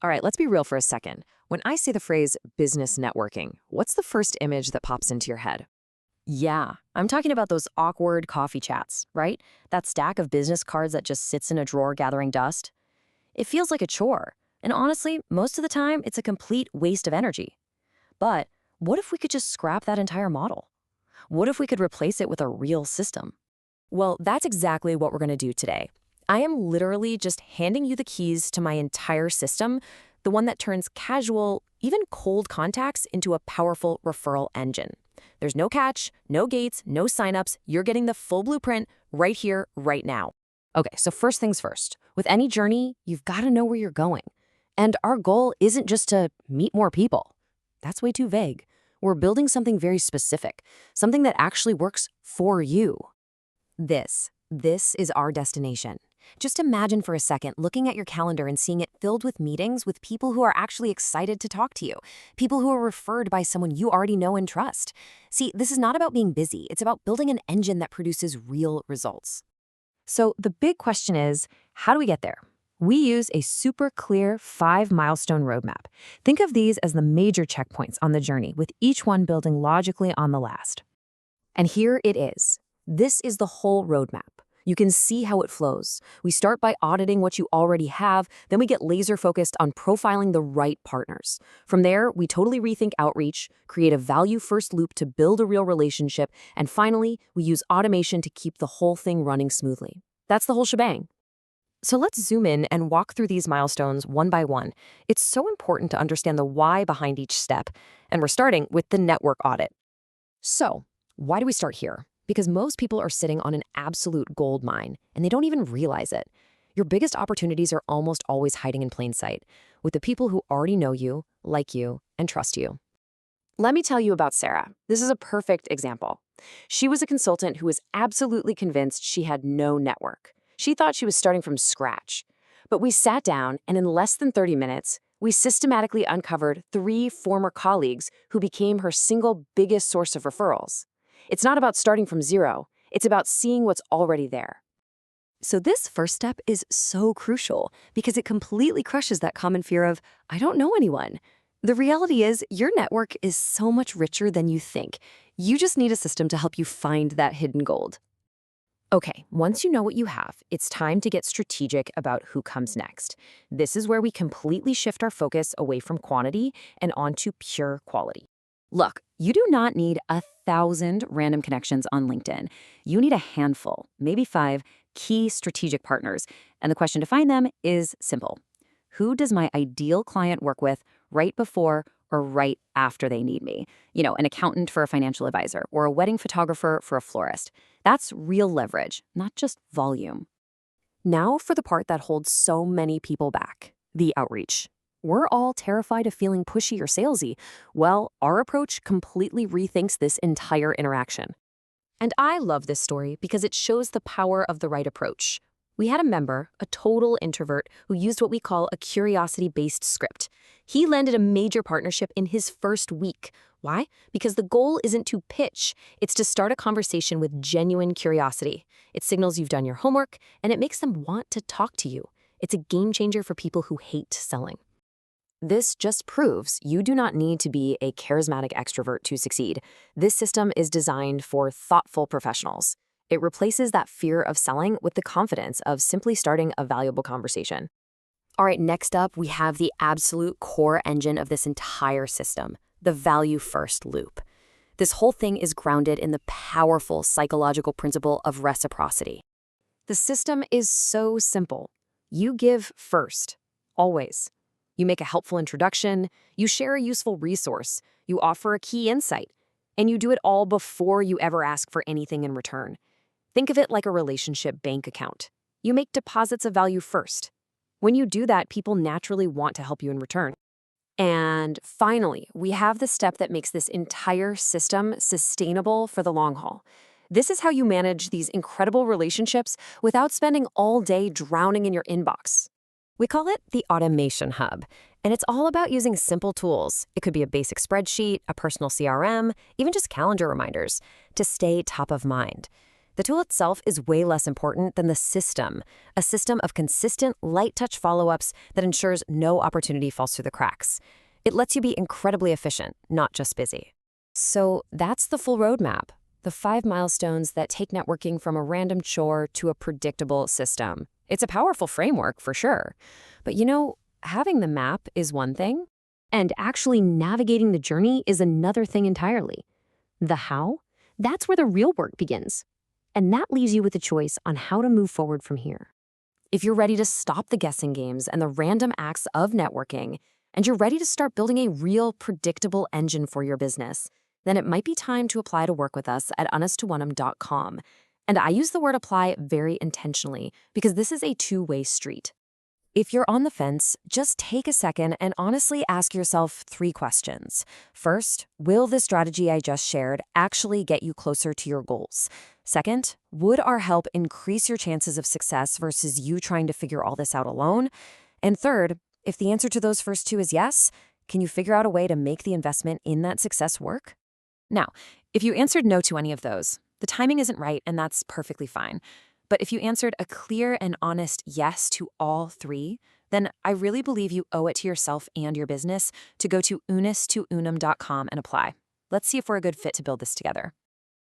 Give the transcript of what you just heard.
All right, let's be real for a second. When I say the phrase business networking, what's the first image that pops into your head? Yeah, I'm talking about those awkward coffee chats, right? That stack of business cards that just sits in a drawer gathering dust. It feels like a chore. And honestly, most of the time, it's a complete waste of energy. But what if we could just scrap that entire model? What if we could replace it with a real system? Well, that's exactly what we're going to do today. I am literally just handing you the keys to my entire system, the one that turns casual, even cold contacts into a powerful referral engine. There's no catch, no gates, no signups. You're getting the full blueprint right here, right now. Okay, so first things first. With any journey, you've got to know where you're going. And our goal isn't just to meet more people. That's way too vague. We're building something very specific, something that actually works for you. This is our destination. Just imagine for a second looking at your calendar and seeing it filled with meetings with people who are actually excited to talk to you, people who are referred by someone you already know and trust. See, this is not about being busy. It's about building an engine that produces real results. So the big question is, how do we get there? We use a super clear 5-milestone roadmap. Think of these as the major checkpoints on the journey, with each one building logically on the last. And here it is. This is the whole roadmap. You can see how it flows. We start by auditing what you already have, then we get laser focused on profiling the right partners. From there, we totally rethink outreach, create a value-first loop to build a real relationship, and finally, we use automation to keep the whole thing running smoothly. That's the whole shebang. So let's zoom in and walk through these milestones one by one. It's so important to understand the why behind each step, and we're starting with the network audit. So, why do we start here? Because most people are sitting on an absolute gold mine, and they don't even realize it. Your biggest opportunities are almost always hiding in plain sight, with the people who already know you, like you, and trust you. Let me tell you about Sarah. This is a perfect example. She was a consultant who was absolutely convinced she had no network. She thought she was starting from scratch. But we sat down, and in less than 30 minutes, we systematically uncovered 3 former colleagues who became her single biggest source of referrals. It's not about starting from zero. It's about seeing what's already there. So this first step is so crucial because it completely crushes that common fear of, I don't know anyone. The reality is your network is so much richer than you think. You just need a system to help you find that hidden gold. Okay, once you know what you have, it's time to get strategic about who comes next. This is where we completely shift our focus away from quantity and onto pure quality. Look, you do not need 1,000 random connections on LinkedIn. You need a handful, maybe 5, key strategic partners. And the question to find them is simple. Who does my ideal client work with right before or right after they need me? An accountant for a financial advisor or a wedding photographer for a florist. That's real leverage, not just volume. Now for the part that holds so many people back, the outreach. We're all terrified of feeling pushy or salesy. Well, our approach completely rethinks this entire interaction. And I love this story because it shows the power of the right approach. We had a member, a total introvert, who used what we call a curiosity-based script. He landed a major partnership in his first week. Why? Because the goal isn't to pitch. It's to start a conversation with genuine curiosity. It signals you've done your homework, and it makes them want to talk to you. It's a game changer for people who hate selling. This just proves you do not need to be a charismatic extrovert to succeed. This system is designed for thoughtful professionals. It replaces that fear of selling with the confidence of simply starting a valuable conversation. All right, next up, we have the absolute core engine of this entire system, the value-first loop. This whole thing is grounded in the powerful psychological principle of reciprocity. The system is so simple. You give first, always. You make a helpful introduction, you share a useful resource, you offer a key insight, and you do it all before you ever ask for anything in return. Think of it like a relationship bank account. You make deposits of value first. When you do that, people naturally want to help you in return. And finally, we have the step that makes this entire system sustainable for the long haul. This is how you manage these incredible relationships without spending all day drowning in your inbox. We call it the Automation Hub, and it's all about using simple tools. It could be a basic spreadsheet, a personal CRM, even just calendar reminders to stay top of mind. The tool itself is way less important than the system, a system of consistent, light-touch follow-ups that ensures no opportunity falls through the cracks. It lets you be incredibly efficient, not just busy. So that's the full roadmap, the 5 milestones that take networking from a random chore to a predictable system. It's a powerful framework for sure. But having the map is one thing, and actually navigating the journey is another thing entirely. The how? That's where the real work begins. And that leaves you with a choice on how to move forward from here. If you're ready to stop the guessing games and the random acts of networking, and you're ready to start building a real, predictable engine for your business, then it might be time to apply to work with us at honesttoonum.com. And I use the word apply very intentionally because this is a two-way street. If you're on the fence, just take a second and honestly ask yourself 3 questions. First, will the strategy I just shared actually get you closer to your goals? Second, would our help increase your chances of success versus you trying to figure all this out alone? And third, if the answer to those first 2 is yes, can you figure out a way to make the investment in that success work? Now, if you answered no to any of those, the timing isn't right, and that's perfectly fine. But if you answered a clear and honest yes to all 3, then I really believe you owe it to yourself and your business to go to honesttoonum.com and apply. Let's see if we're a good fit to build this together.